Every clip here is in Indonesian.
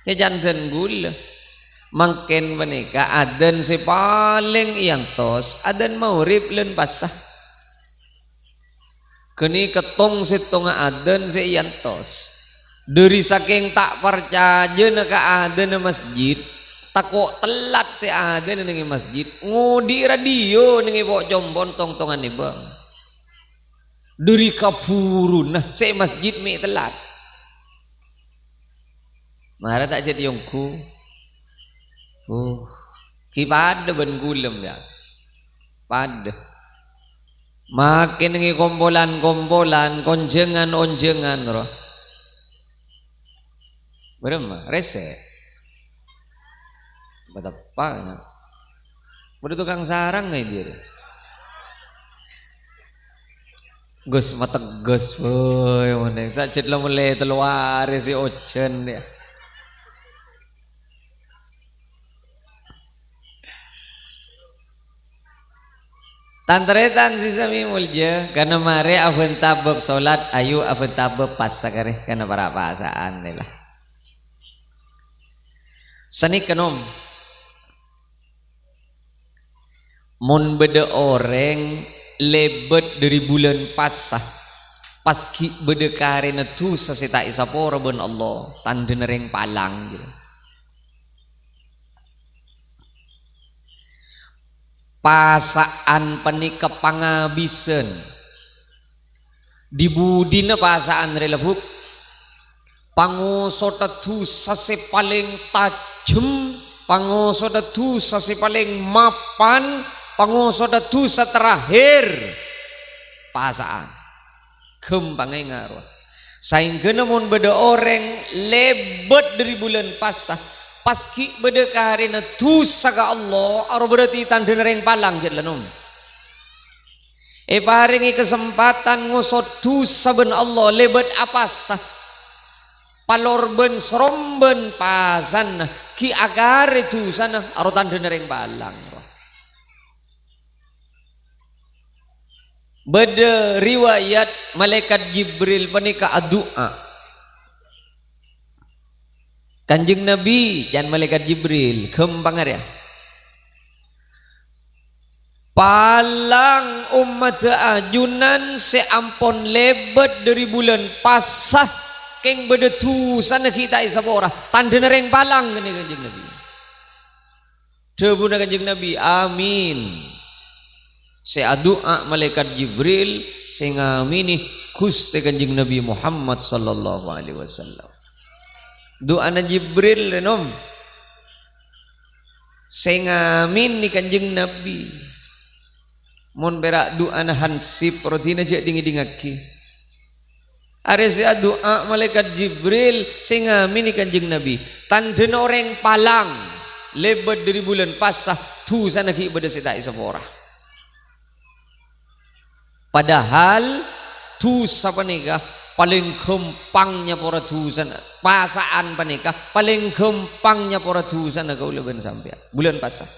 Ya janten gula. Mangken menika adan si paling iantos adan maurib len pasah. Kini ketong si tonga adan si iantos. Dari saking tak percaya naka adan masjid. Takok telat si adan nengi masjid. Ngudi radio nengi pok jombon tong-tongan ni bang. Dari kapuru nah si masjid mi telat. Mara tak jadi yongku. Kipada ben gulem ya. Pada. Makin ngi kompolan-kompolan, konjengan-onjengan roh. Berema rese. Betapa. Udah tukang sarang ngai dia. Gus mata gus, boy, mana tak cedlah mulai keluar si ocean dia. Tantretan si sami mulja karena mare afen tabab solat ayu afen tabab pas sakare karena para pasaan lah. Seni kenom mun beda orang lebet dari bulan pasah pas ki beda karena tu sesita isapora ben Allah tanda nereng palang gitu. Pasaan penika pangabisen dibudina pasaan relebuk pangosota tu sase paling tajem pangosota tu sase paling mapan pangosota tu terakhir pasaan kembangnya ngaruh sehingga namun beda orang lebet dari bulan pasah paski beda karena tu saga Allah aro berarti tanda nereng palang jadlanum paringi kesempatan ngosot tu saben Allah lebet apa sah palorben seromben pasan ki agar itu sana aro tanda nereng palang beda riwayat malaikat Jibril menika addu'a Kanjeng Nabi dan malaikat Jibril kembangar ya palang umat ajunan seampon lebet dari bulan pasah keng bedetu sana kita isabora tanda nereng palang ini Kanjeng Nabi debuna Kanjeng Nabi amin saya doa malaikat Jibril saya ngamini Gusti Kanjeng Nabi Muhammad sallallahu alaihi wasallam doa na Jibril renom saya ngamin ni Kanjeng Nabi mon berak doa na hansip rotina je dingi-dingaki are saya doa malaikat Jibril saya ngamin ni Kanjeng Nabi tanda orang palang lebet dari bulan pasah tu sana ki beda sita isapora padahal tu sapa nikah paling gempangnya para tusan pasaan panikah paling gempangnya para tusan kau leben sampai bulan pasah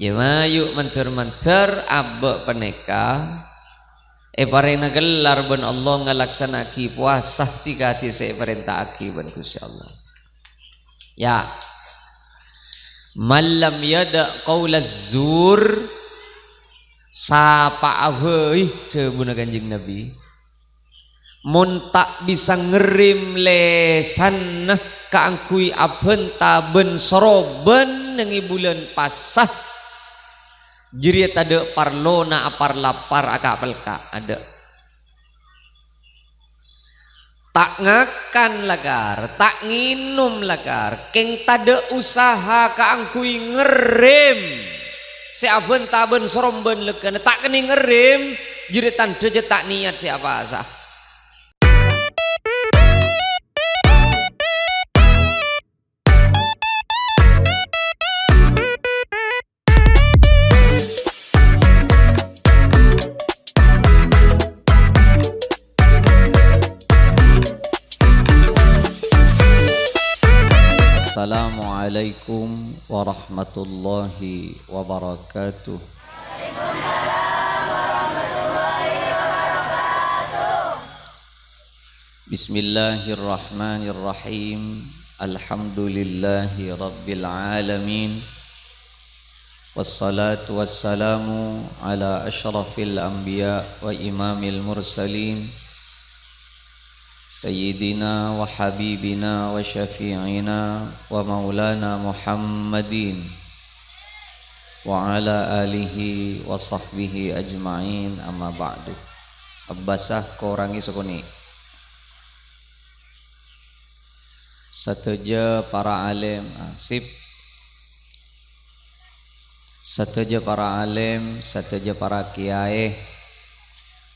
jema yuk mencer-mencer abek panikah parena gelar ben Allah ngalaksanaki puasa tiga hati saya perintah aki ben Gusti Allah ya malam yada qaulaz zur sapa aheuy tebuna Kanjeng Nabi mun tak bisa ngerim lesan kaangkui aben taben soroben nengi bulan pasah jiriat ada parlona apar lapar akapelka ada tak ngakan lagar tak nginum lagar keng tada usaha kaangkui ngerim seaben taben soroben lekan tak keni ngerim jiritan deje tak niat siapa asah Assalamualaikum warahmatullahi wabarakatuh. Bismillahirrahmanirrahim. Alhamdulillahi rabbil alamin. Wassalatu wassalamu ala asyrafil anbiya wa imamil mursalin Sayyidina wa habibina wa syafi'ina wa maulana Muhammadin wa ala alihi wa sahbihi ajma'in, amma ba'du. Abbasah korangi sokoni sateja para alim, sateja para alim, sateja para kiai,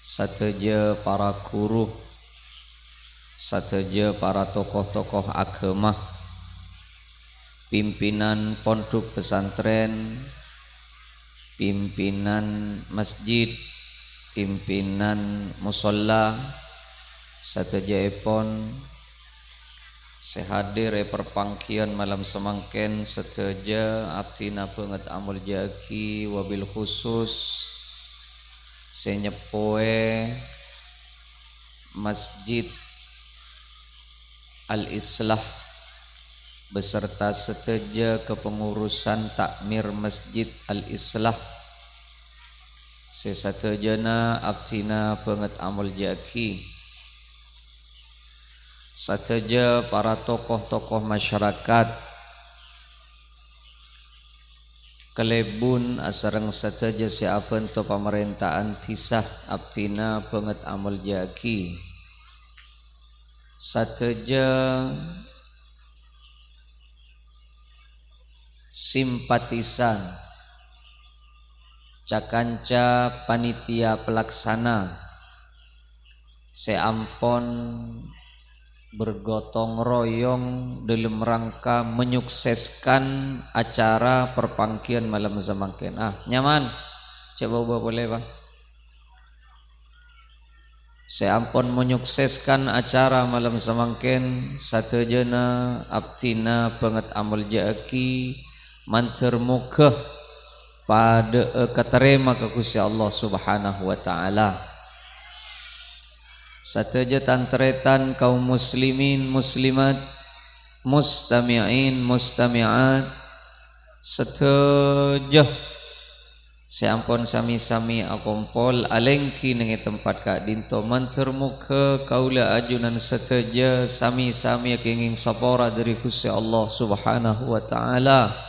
sateja para guru, sateja para tokoh-tokoh agama, pimpinan pondok pesantren, pimpinan masjid, pimpinan musola, sateja epon sehadir perpangkian malam semangken seteja abtina penget amul jaki wabil khusus senyepoe Masjid Al-Islah beserta seteja kepengurusan takmir Masjid Al-Islah sesatejana abtina penget amul jaki sateja para tokoh-tokoh masyarakat kelebun asareng sateja siapen to pemerintahan tisah abtina penget amul jaki sateja simpatisan cakanca panitia pelaksana seampon bergotong royong dalam rangka menyukseskan acara perpangkian malam semangken. Nyaman, coba boleh Pak. Seampun menyukseskan acara malam semangken satejana abtina penget amul jaki manter muka pada keterima ke Gusti Allah Subhanahu wa taala. Sateja tantretan kaum muslimin muslimat mustami'in mustami'at sateja seampun sami-sami akompol alengki nengi tempat kak dinto manter muka kaula ajunan sateja sami-sami kenging sapora dari Gusti Allah Subhanahu wa taala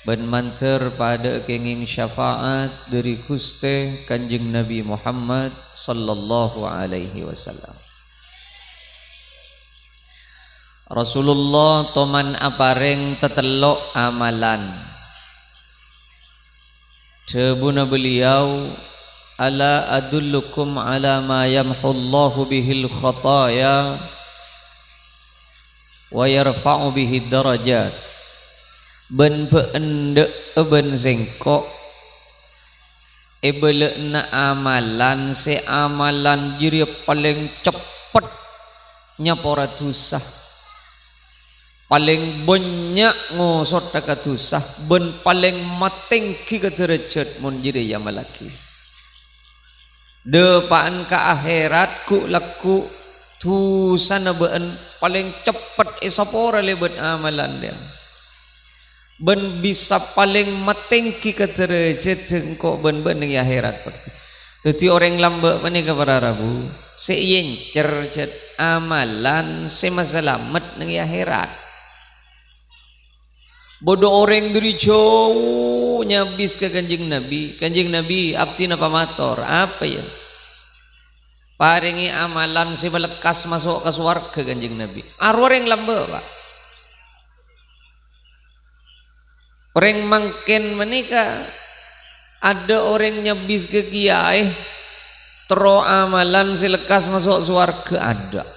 ben manter pada kenging syafaat dari Gusti Kanjeng Nabi Muhammad sallallahu alaihi wasallam. Rasulullah toman apareng tetelok amalan tebuna beliau ala adullukum ala ma yamhullahu bihil khataya wa yarfa'u bihi darajat ben peendek ben sengkok ebelekna amalan se amalan jiri paling cepet nyapora dusah paling banyak ngosot ka dusah ben paling matingki ke derajat mun jiri ya malaki depan ka akhirat ku laku dusana ben paling cepet esapora lebet amalan dia ben bisa paling matengki ke derajat jengkok ben di akhirat pasti. Jadi orang lambat menika para rabu seyencer jet amalan semasalamat di akhirat. Bodoh orang dari jauh nyabis ke Kanjeng Nabi abdi napa mator apa ya? Paringi amalan sebelekas masuk ke swarga Kanjeng Nabi. Arwah yang lambat Pak. Orang mangken menikah ada orang nyabis ke kiai tero amalan silekas masuk surga ada.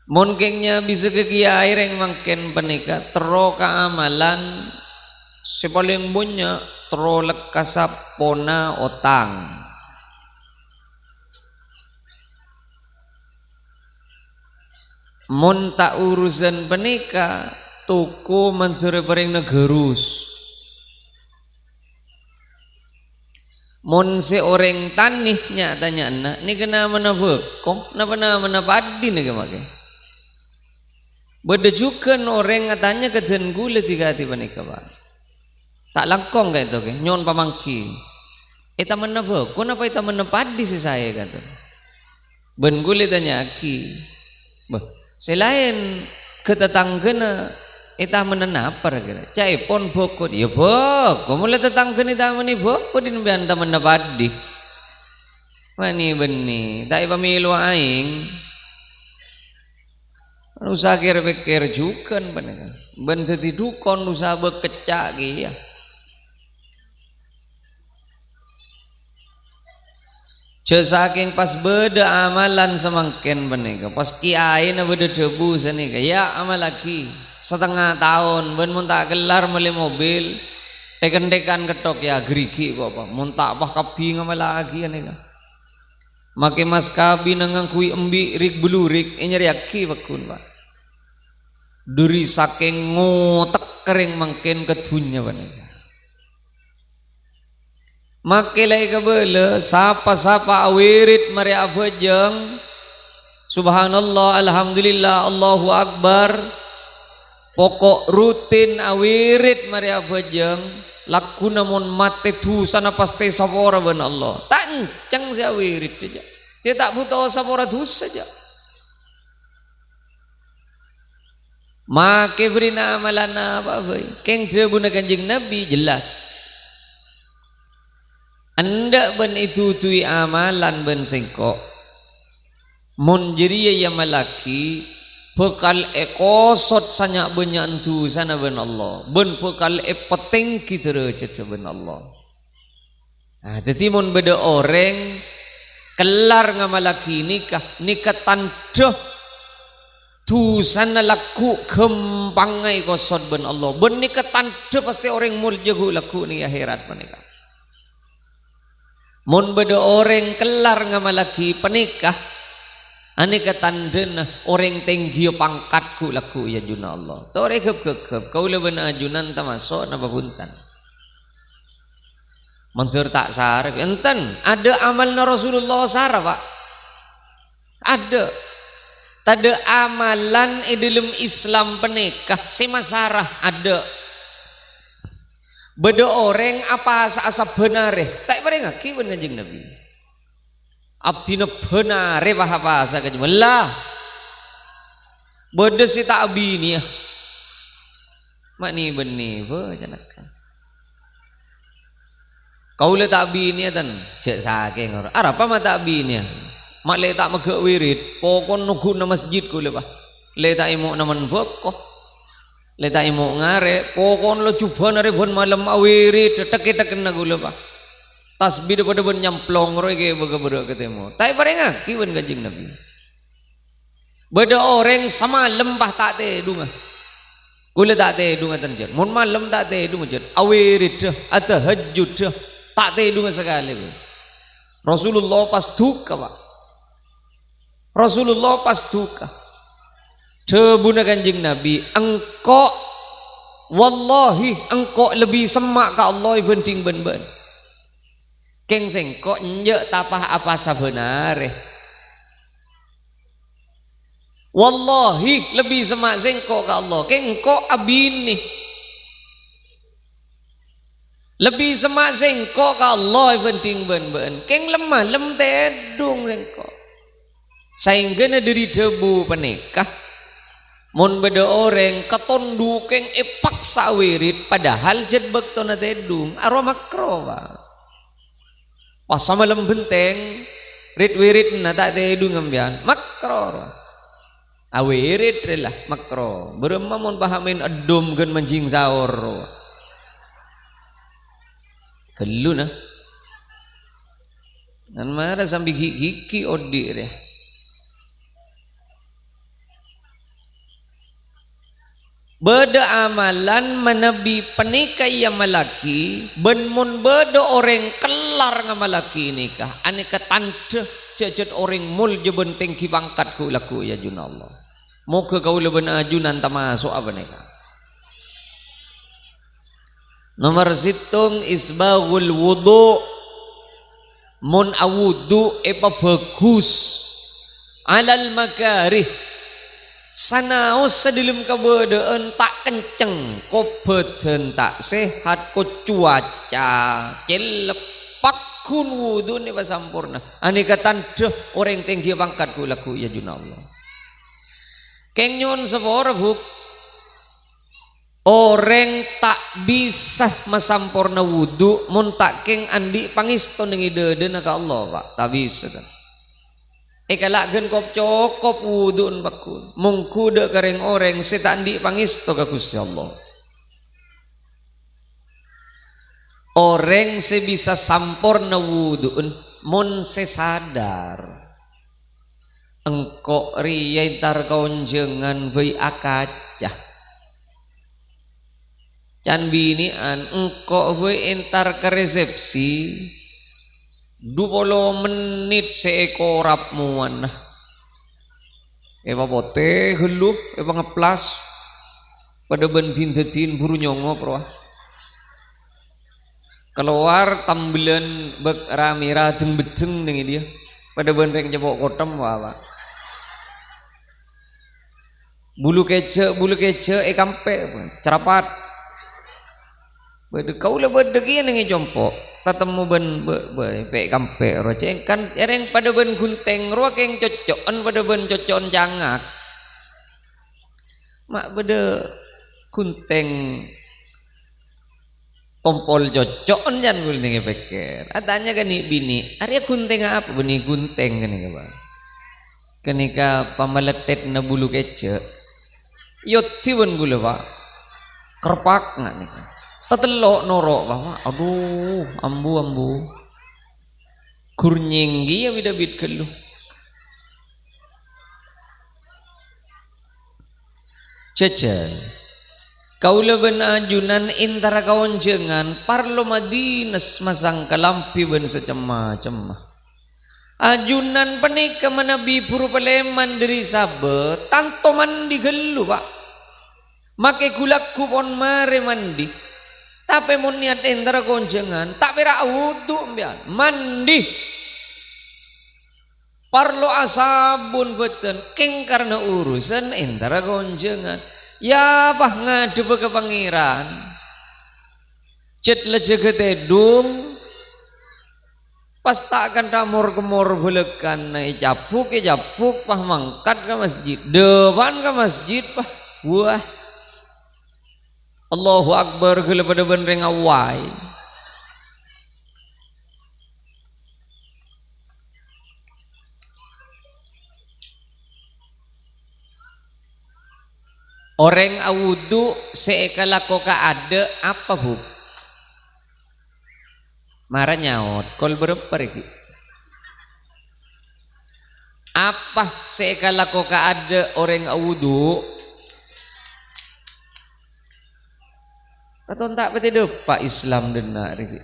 Mungkinnya bisa ke kiai orang mangken menikah tero ke amalan sepaling banyak tero lekas pona otang. Mun tak urusan penika tuku menteri paring negerus Mon seorang tanihnya tanya anak ni kena mana bekong na mana padi ni kemake berdejukan orang katanya keten gula tiga hati panika ba tak langkong kayak itu ke nyon pamangki eta mana bekong apa eta mana padi si saya kata ben gula tanya aki bah selain ketetanggana eta menenapar kira cai pon bokot ya bok mulai tetanggen ita meni bokot din bianta menepadi mani beni tak pamilu aing usaha kir-kir juga ben tadi dukon usaha bekecak ya saking pas beda amalan semangken benika pas kiai na beda debu sanika ya amal lagi setengah tahun ben muntah gelar meli mobil dekan-dekan ketok ya gerigi kok apa muntah apa kabi ngamal lagi anika make mas kabi nangang kui embi rik belurik nyari aki bakun pak duri saking ngotek kering mangken kedunya banika make lay kabele sapa-sapa awirit mari abajeng subhanallah alhamdulillah Allahu akbar pokok rutin awirit mari abajeng laku namun mate tu sana pasti sapora ben Allah tancang si awirit saja dia tak butuh sapora tu saja make beri amalan apa boy keng trebuna kanjeng Nabi jelas anda ben itu tui amalan ben sengkok mun jeriya ya malaki bekal ekosot sanya banyak tu sana ben Allah ben bekal peteng kita cerita ben Allah jadi mun beda orang kelar ngamalaki nikah tandah tu sana laku kempangai kosot ben Allah ben nikah tandah pasti orang mul jago laku ni akhirat menikah mun beda orang kelar ngamalaki penikah ane katandena orang tinggi pangkatku laku ya juna Allah tore kep kau leben ajunan tamasuk na babuntan mentur tak sarif enten ada amalna Rasulullah saraf pak ada tade amalan dalam Islam penikah si masarah ada beda orang apa asa benar tak pernah ngaki benar jeng Nabi abdina benar bahasa kejemelah beda si tak abini ya makni benih janakan kau le tak abini ya tan cek saking orang apa mata abini ya mak le tak megak wirid pokon nunggu na masjid ku le bah le tak imuk naman bokoh le tak imuk ngare pokon lo coba nare bon malam awirid tek na ku le bah tasbih daripada ben nyamplong roy ke bega-bega ketemu tai pareng aki ben kanjeng Nabi beda orang sama lembah tak te dunga kula tak te dunga tanjen mun malam tak te dunga jet awirid atau tahajud tak te dunga sekali Rasulullah pas duka pak Rasulullah pas duka debuna kanjeng Nabi engkau wallahi engkau lebih semak ka Allah benting ben keng sengkok nyek tapah apa sabenare wallahi lebih semak sengkok ke Allah keng kok abini lebih semak sengkok ke Allah penting ben keng lemah lem tedung sengkok sehingga dari debu penikah mun beda orang ketondu keng epak sawirit padahal jet bektona tedung aroma makro pas sama lem benteng rit wirid na tak tedu ngambian makro awirid lah makro berema mon pahamin adum gen manjing sahur kelu na dan mana sambil gigi odi deh beda amalan menebi penikah yang malaki ben mun beda orang kelar ngamalaki nikah aneka tante cecet orang mul je benteng ki bangkat ku laku ya jun Allah moga kau leben ajunan tamasuk apa nikah nomor situng isbaghul wudu mun awudu epa bagus alal makarih sanaos sedilem kabedaan tak kenceng ko badan tak sehat ko cuaca celepak kun wudu ni sampurna anikatan deh orang tinggi pangkat ku laku ya junallah keng nyon sepora buk orang tak bisa masampurna wudu mun tak keng andi pangisto ning ideden ka Allah Pak tak bisa kan ekalagen kop cokop wudu bakun mungku de kareng orang setan andi pangisto ka Gusti Allah orang sebisa sampurna wudu mun sesadar engkau riya intar kaunjengan bayi akacah can binian engkau bayi intar ke resepsi 20 menit seekorap muan eba bote geluh eba ngeplas pada bentin tetin buru nyongop roh keluar tambelan bek ramira jeng beteng dengan dia pada benreng jebok kotem wawa bulu kece kampe cerapat bede kau le bede kieu ning jompo tatemu ben pe kampe roceng kan ereng pada ben gunteng ro keng cocokan pada ben cocon jangak mak bede gunteng tompol cocok jan gul ning peker atanya gani bini arya gunteng apa beni gunteng gani ka bang kenika pamaletet na bulu kece yotti bun bulu Pak kerpak nggak nih tetelok norok bahwa aduh ambu kurnyenggi ya bidabit kelu cecel kaula ben ajunan intara kaonjengan parlo madines masang kalampi ben secema-cema ajunan penika menabi puru peleman dari sabe tanto mandi gelu Pak make gulaku pon mare mandi tapi mun niat intara kaonjengan tak pira wudu mbian mandi parlo asabun beten king karena urusan intara kaonjengan ya bah ngadep ke pangeran cet leje ketedung pas tak akan tamur kemur bulekan naik japuk pah mangkat ke masjid depan ke masjid pah wah Allahu Akbar gele pada benreng awai orang awudu seekalako ka ada apa bu marah nyaut kol berapa iki apa seekalako ka ada orang awudu atau tak peti depak Islam dena iki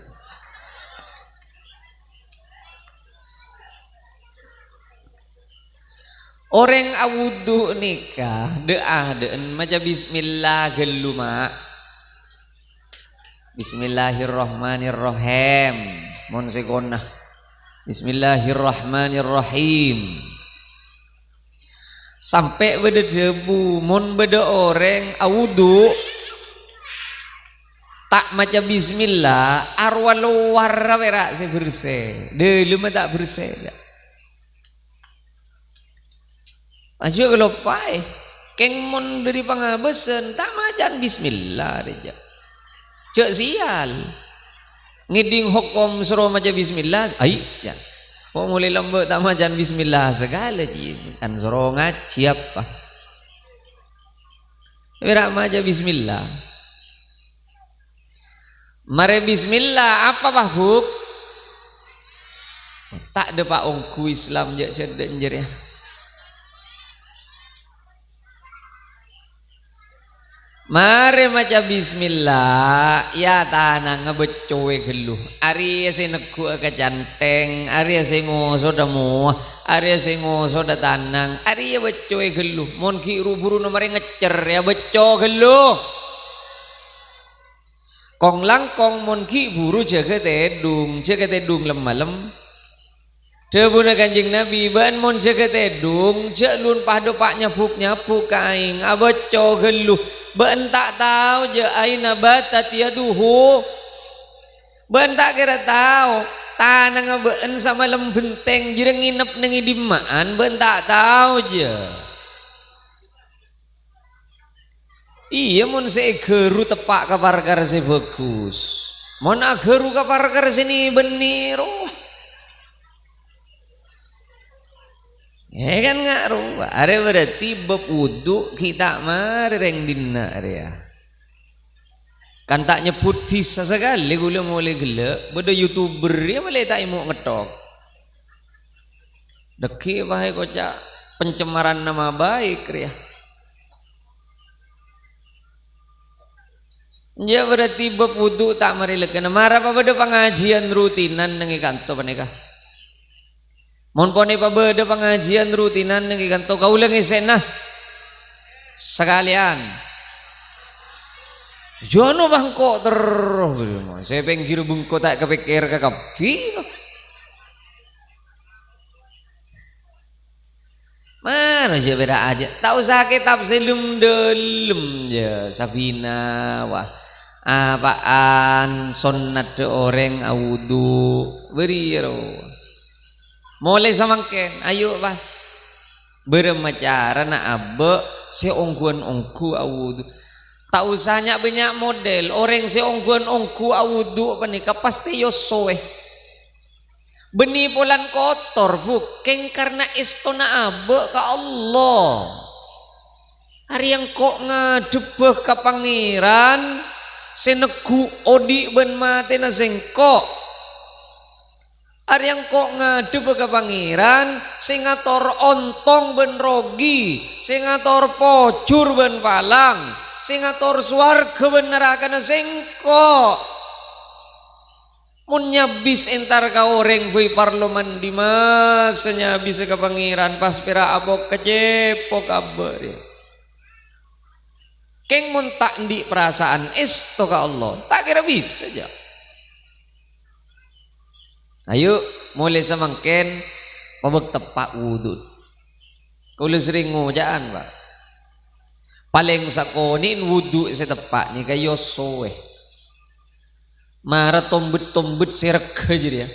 orang awudu nikah deen maca bismillah gelu mak bismillahirrahmanirrahim mon segonah bismillahirrahmanirrahim sampai beda jebu mon beda orang awudu tak maca bismillah arwah luar wera se bersih delu mah tak bersih aja kalau pai keng mon dari pangabesan tak macan bismillah reja cek sial ngiding hukum suruh maca bismillah ai ya kok mulai lembut tak macan bismillah segala ji kan suruh ngaji apa ora maca bismillah mare bismillah apa bahuk tak ada pak ongku Islam je cedek jer ya mare maca bismillah ya tanang ngebecowe geluh ari se negu ke janteng ari se ngoso demu ari se ngoso da tanang ari ya becowe geluh mon ki ruburu nomare ngecer ya beco geluh kong langkong mon ki buru jaga tedung lemalem Debuna Kanjeng Nabi ban mon ceget edung cek lun pahdo pak nyapuk kaing aboco geluh ban tak tahu je aina batat yaduhu ban tak kira tahu tanang ben sama lembenteng jireng nginep nengi dimaan ban tak tahu je. Iya mon se geru tepak kaparkar se bagus mon geru kaparkar sini beniro ya kan ngaruh are berarti bab wudu kita mari reng dina area kan tak nyebut disa sekali gula mulai gelek beda youtuber ya mulai tak mau ngetok deki bahaya kocak pencemaran nama baik ya. Ya berarti bab wudu tak mari lekena marah apa beda pengajian rutinan nengi kanto panikah mon pone pa beda pengajian rutinan nengi kanto kaulang isenah sekalian jono bangko terus saya penggir bungko tak kepikir ke kapi mana aja beda aja tak usah kitab selum delum ya Sabina wah apaan sunnat orang awudu beri mulai samangken ayo pas bermacara na abe seongguan ongku awudu tak usahnya banyak model orang seongguan ongku awudu apa nih pasti yosowe benih polan kotor bukan karena istona abe ke Allah hari yang kok ngadebeh ke pangeran senegu odi ben mati na sengkok hari yang kok ngadep ke pangeran singator ontong ben rogi singator pocur ben palang singator swarga ben neraka na sengkok mun nyabis entar ka oreng boy parloman di mas nyabis ke pangeran pas pira abok kecepok kabar ya. Keng mun tak di perasaan esto ka Allah tak kira bisa aja. Ayo mulai samangken pabeg tepak wudhu. Kulo sering ngojaan Pak. Paling sakonin wudhu sa tepak ni kayo sowe. Mara tombet sirek jadi ya.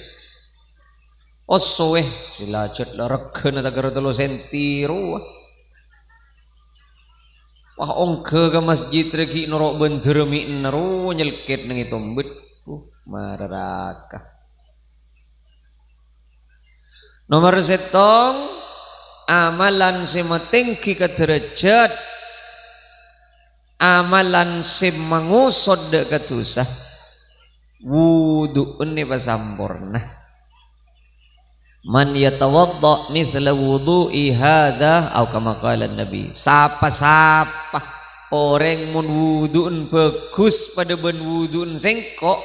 Oh sowe sila cet la rek na tagaro 3 senti ro. Wah ongke ke masjid regi norok benter mi naro nyelket nang tombet. Maraka. Nomor setong amalan sematengki ke derajat amalan semangusod ke tusah wudu ini pasampurna man yatawadda mithla wudu'i hadha atau kama qala Nabi sapa orang mun wudu'un bagus pada ben wudu'un sengkok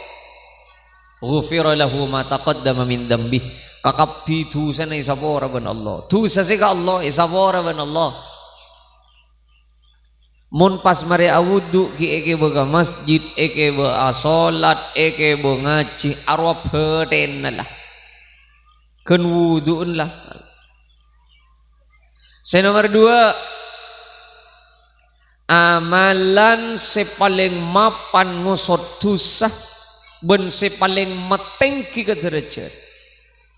ghufira lahu ma taqaddama min dambih kakabbi dosa na isapora ban Allah dosa sika Allah isapora ban Allah mun pas mari awudu ki eke boga masjid eke bo salat eke bo ngaji arwa beten lah ken wuduun lah nomor 2 amalan sepaling mapan musod dosa ben sepaling metengki ke derajat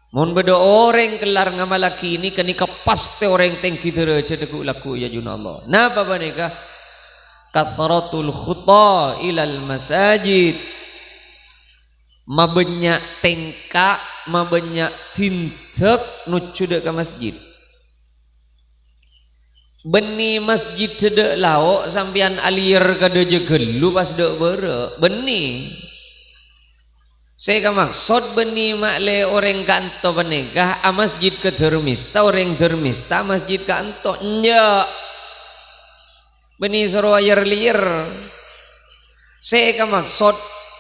mun beda orang kelar ngamalaki ini kenika pasti orang tengki derajat aku laku ya juna Allah napa banika kathratul khuta ilal masajid mabanyak tengka mabanyak tindak nuju ke masjid beni masjid cedek lauk sampian alir kada jegelu pas dek bere beni saya maksud beni makle orang kanto penegah a masjid ke dermista orang dermista masjid kanto nya beni suruh air liar saya maksud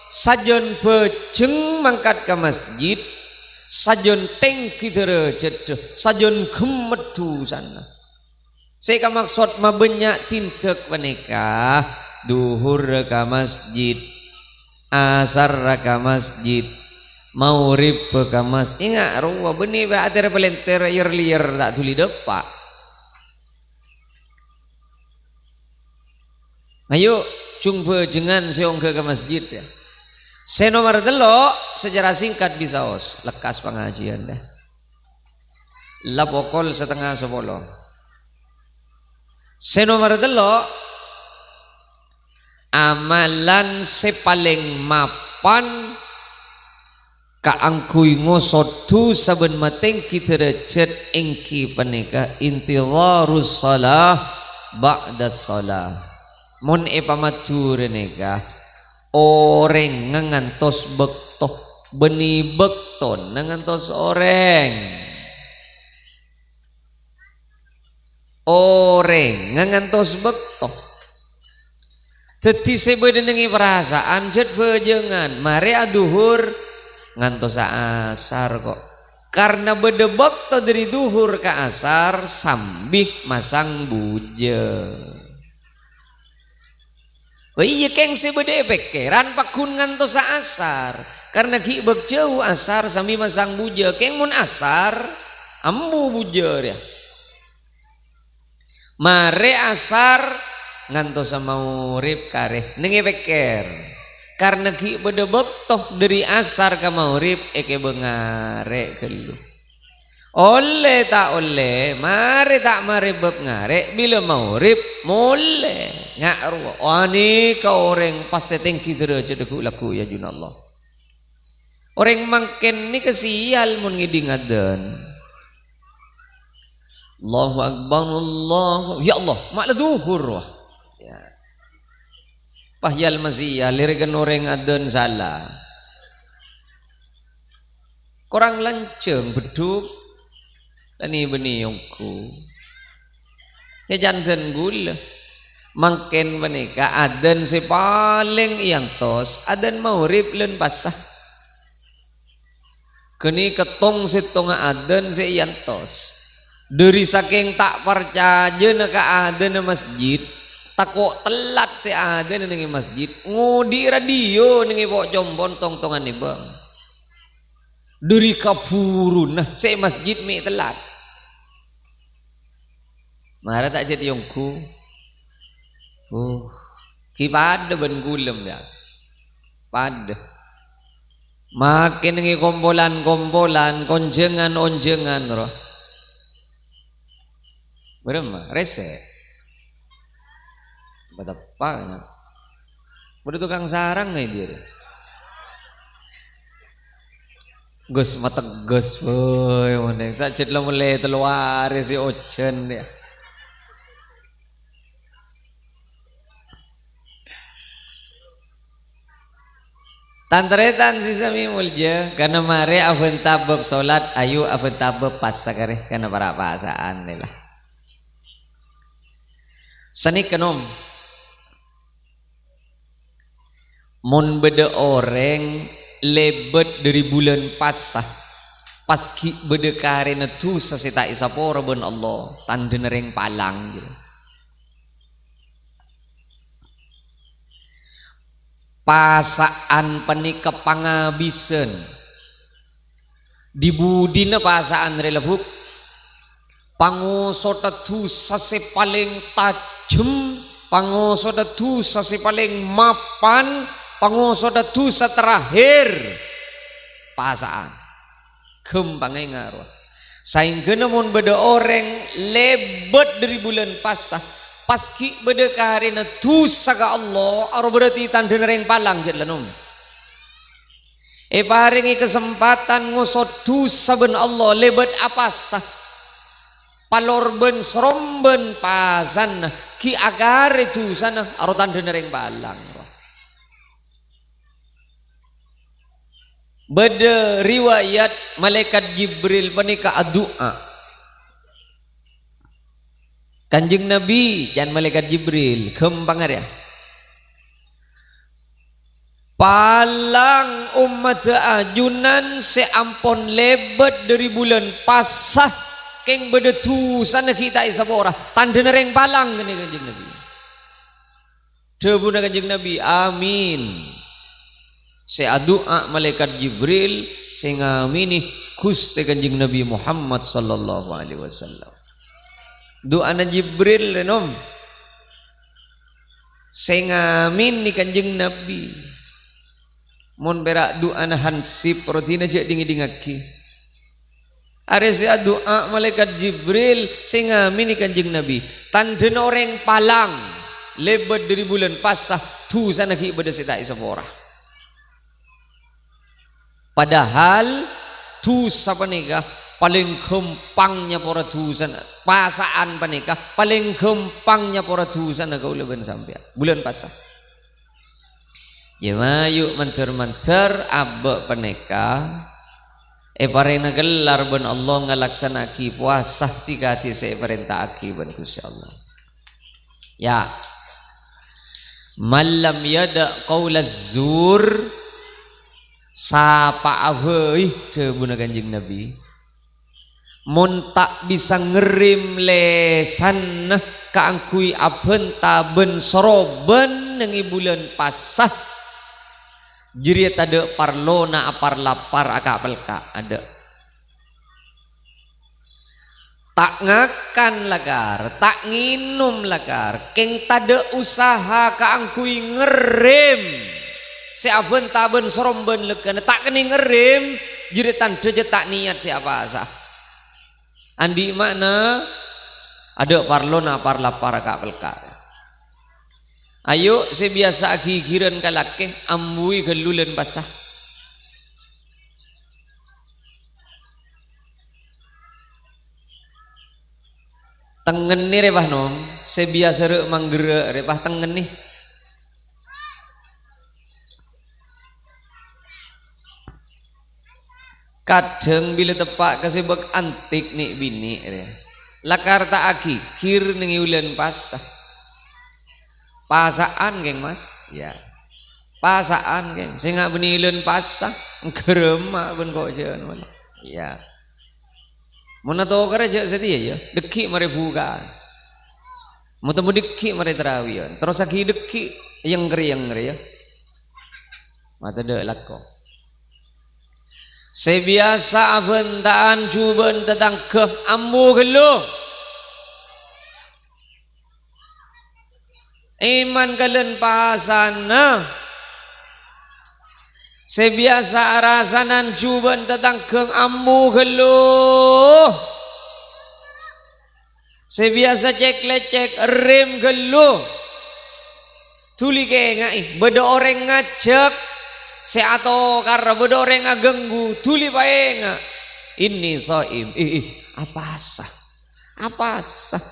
sajon bejeng mangkat ke masjid sajon tengki derajat sajon gemedu sana saya maksud mabanyak tindak penegah duhur ke masjid asar ke masjid mau rip kamas ingat ruwa benih ba ater pelenter liar tak tuli depak. Ayo jumpa jengan seong ke masjid ya. Se nomor telo sejarah singkat bisa os lekas pengajian dah. La pokol setengah 10. Se nomor telo amalan sepaling mapan kaangkuy ngosot tu saben mateng kita recet engki panika intidharus salah ba'da salah. Mon epamatur nega orang ngantos bektoh beni bekton ngantos orang ngantos bektoh jadi sebenarnya perasaan jet bejengan mari aduhur ngantos asar kok karena beda bektoh dari duhur ke asar sambih masang bujeng. Wah iya keng sebede pekeran pakun ngantos asar karena ki bek jauh asar sami masang buja keng mun asar ambu buja ya mare asar ngantos mau rip kareh nengi peker karena ki bede bektoh dari asar ka mau rip eke bengare kelu oleh tak oleh mari tak mari bab ngarek bila mau rip boleh ngak wani ka orang pasti tengki derajat deku laku ya junallah orang mangken ni kesial mun ngiding adan Allahu akbar Allah ya Allah mak duhur wah ya pahyal masih lirgan orang adan salah kurang lanceng beduk lani beni yongku ya jantan gula mangken menika adan si paling iantos adan maurib len pasah kini ketong si tonga adan si iantos dari saking tak percaya naka adan masjid takut telat si adan nengi masjid ngudi radio nengi pok jombon tong-tongan nih bang dari kapurun nah si masjid mi telat marah tak jadi yongku kipada ben gulem ya pada makin ngi kompolan onjengan roh berema rese betapa udah tukang sarang nih dia Gus mata Gus boy mana tak cedlah mulai keluar si ocean dia Tantretan si sami mulja karena mare afen tabab salat ayu afen tabab pas sakare karena para pasaan lah. Sani kenom mun beda orang lebet dari bulan pasah pas ki beda karena tu sasita isapora ben Allah tanda nereng palang gitu. Pasaan penika pangabisen dibudina pasaan relebuk pangosota tu sase paling tajem pangosota tu sase paling mapan pangosota tu terakhir pasaan kembangai ngaruh saingkeun mun beda orang lebet dari bulan pasah paski beda karena tu saga Allah aro berarti tanda nereng palang jet lanum paringi kesempatan ngosot tu saben Allah lebet apa sah palorben seromben pasan ki agar itu sana aro tanda nereng palang beda riwayat malaikat Jibril menika addu'a Kanjeng Nabi dan malaikat Jibril kembangar ya palang umat ajunan seampon lebet dari bulan pasah keng bedetu sana kita isapora tanda nereng palang gini Kanjeng Nabi debuna Kanjeng Nabi amin saya doa malaikat Jibril sehingga mini Gusti Kanjeng Nabi Muhammad sallallahu alaihi wasallam. Doa Jibril renom sehingga mini Kanjeng Nabi mun berak doa hansip rotina jak dingaki. Are sia doa malaikat Jibril sehingga mini Kanjeng Nabi tanden orang palang lebat dari bulan pasah tu sana ki beda sita isapora. Padahal tusa panikah paling kempangnya para tusan pasaan panikah paling kempangnya para tusan kau leben sampai bulan pasah. Jemayu mencer-mencer abek panikah parena gelar ben Allah ngalaksanaki puasa tiga hati saya perintah aki ben Gusti Allah. Ya. Malam yada qaulaz zur sapa aheuy tebuna Kanjeng Nabi mun tak bisa ngerim lesan kaangkui abhenta ben soroben nengi bulan pasah jiri tade parlona apar lapar aka pelka ada tak ngakan lagar tak nginum lagar keng tade usaha kaangkui ngerim si aben taben soromben lekan tak keni ngerim jiritan deje tak niat siapa sah andi mana ada parlona par lapar kapelka ayo si biasa gigiran kalake ambui gelulen basah tengen ni repah nom si biasa rek manggere repah tengen nih. Kadang bila tepak kasebek antik nih bini lakar tak aki kir nengi ulen pasah pasaan geng mas ya pasaan geng sehingga beni ulen pasah geremak ben kok jangan malah ya mana tahu kerja setia ya deki mare buka mau temu deki mare terawian terus aki deki yang ngeri ya mata dek lako sebiasa abentaan cuban tentang ke ambu gelo iman kalian pasana sebiasa rasanan cuban tentang ke ambu gelo sebiasa cek lecek rem gelo tuli kayak ngai beda orang ngajak se atau karena beda orang ngagenggu tuli paenga ini soim apa sah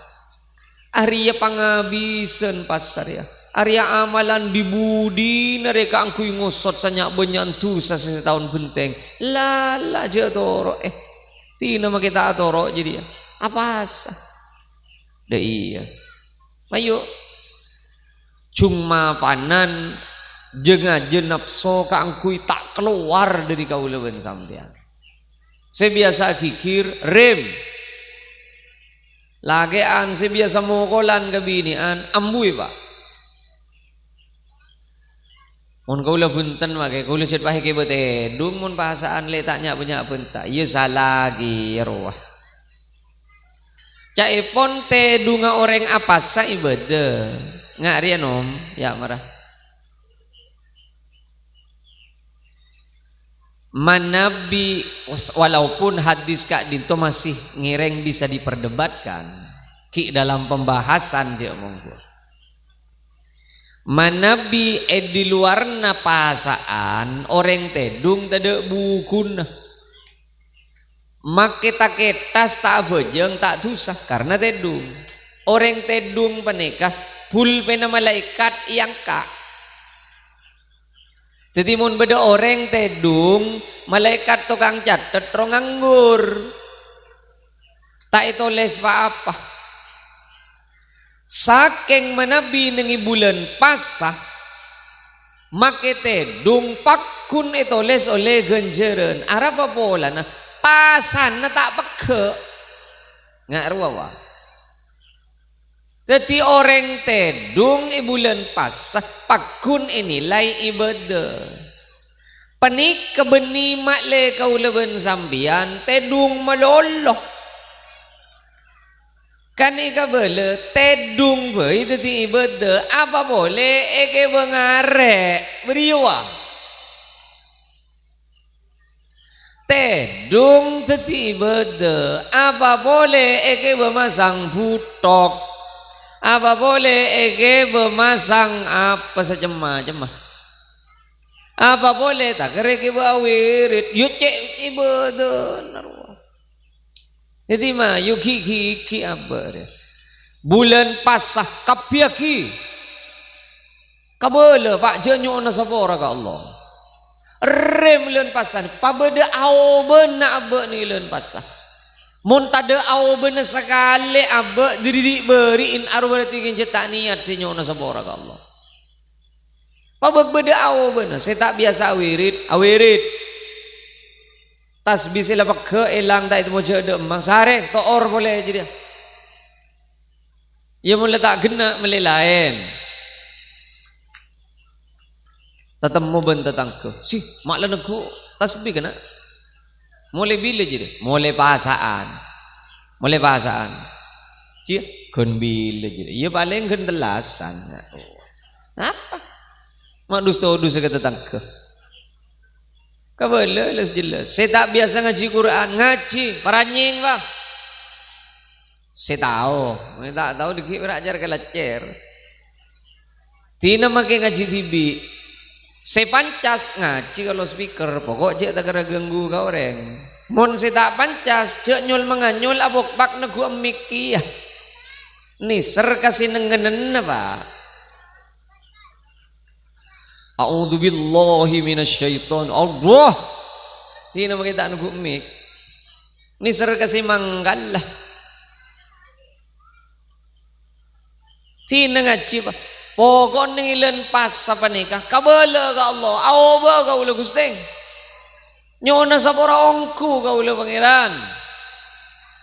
Arya pangabisan pasar ya Arya amalan dibudi mereka angkui ngosot sanyak benyantu setahun benteng lala aja toro tina mah kita toro jadi ya apa sah dah iya ayo cuma panan jenga jenap so kaangkui tak keluar dari kaulaban sampean sebiasa kikir rem lagean sebiasa mokolan kebinian ambui pak mun kaula punten make kaula cet pahe ke bete dung mun bahasaan letaknya banyak benta ieu salah lagi roh caipon te dunga orang apa sa ibade ngari nom ya marah Manabi walaupun hadis kak dinto masih ngireng bisa diperdebatkan ki dalam pembahasan je monggo manabi di luar napasaan orang tedung tade bukun maketa ketas tak bejeng tak tusah karena tedung orang tedung penikah pulpena malaikat yang kak jadi mun beda orang tedung malaikat tukang catet rong nganggur tak itu les apa saking manabi nengi bulan pasah make tedung pakun itu les oleh genjeren arapa pola na pasan na tak peke nggak ruawa jadi orang tedung bulan pasah pakun ini lai ibadah Panik kebeni makle kau leben sambian tedung malolo. Kani kabele tedung be itu ti ibede apa boleh eke bengare beriwa. Tedung teti ibede apa boleh eke bemasang butok. Apa boleh eke bemasang apa secemah-cemah. Apa boleh tak kerek ibu awirit yucek ibu narwa. Jadi mah yuki ki apa dia bulan pasah kapiaki kabela pak jenyo na sapora ka Allah rem bulan pasah pabeda au benak abe ni bulan pasah mun tade au benak sekali abe diri beriin arwati cetak niat sinyo na sapora ka Allah. Pabeg beda awo bener, saya tak biasa awirit. Tasbih sila pakai elang tak itu mau jadi emang sare, toor boleh jadi. Ya mulai tak kena mulai lain. Tetemu ben tetangku, sih maklah aku tasbih kena. Mulai bila jadi, mulai pasaan. Sih kon bila jadi, ya paling kon telasan. Apa? Mak dus kata tangke. Kabel jelas. Saya tak biasa ngaji Quran, ngaji paranying bang. Saya tahu, tak tahu dikit berajar ke lacer. Tina makai ngaji TV. Saya pancas ngaji kalau speaker, pokok je tak kena ganggu kau orang. Mon saya tak pancas, je nyul menganyul abok pak nagu amikiyah. Niser kasih nenggenen apa? A'udzu billahi minasyaiton. Allah. Ini nama kita anu mik. Ni ser kasih manggal lah. Tina ngaji pak. Pokok nengilen pas apa nikah. Kabela ka Allah. Aoba ka ula gusteng. Nyona sapora ongku ka ula pangeran.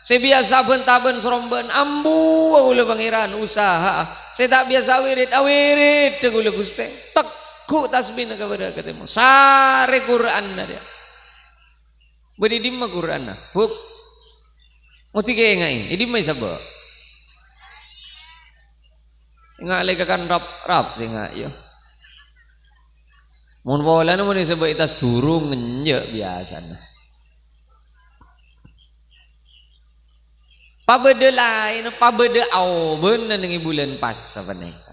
Sebiasa bentaben seromben ambu ka ula pangeran usaha. Saya tak biasa awirit ka ula gusteng. Tak ku tasbih na kepada ketemu sare Quran na dia beri dimma Quran na buk mau tiga ngai ini mai sabo ngai kan rap sih ngai yo mun bola na mun sabo itas durung ngenje biasa na pabede lain pabede au bener nengi bulan pas apa nih.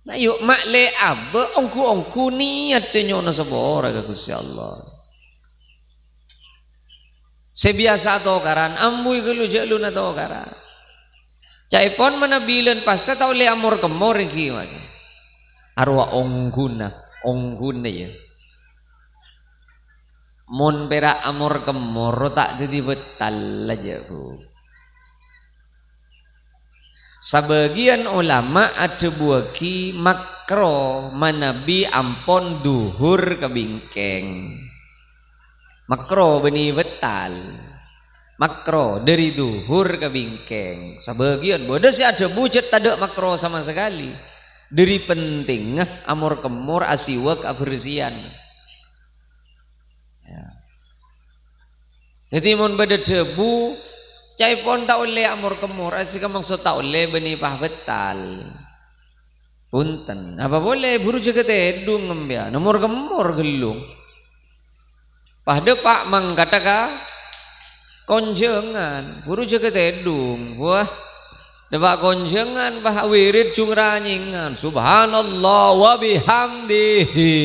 Nah yuk makle abe ongku niat senyona sabora ka Gusti Allah. Sebiasa to karan ambui gelu jelu na to karan. Caipon mana bilen pas tau le amor kemor ki mage. Arwa ongguna ya. Mon pera amor kemor tak jadi betal aja bu. Sebagian ulama ada buaki makro manabi ampon duhur ke bingkeng. Makro beni betal. Makro dari duhur ke bingkeng. Sebagian bodoh sih ada bujet tak makro sama sekali. Dari penting amor kemor asiwak abersian. Ya. Jadi mon beda debu cai pon tak oleh amor kemur asika maksud tak oleh beni pah betal punten apa boleh buru jaga tedung ngembia nomor kemur gelung pah depak mang kataka konjengan buru jaga tedung wah depak konjengan pah wirid cung ranyingan subhanallah wa bihamdihi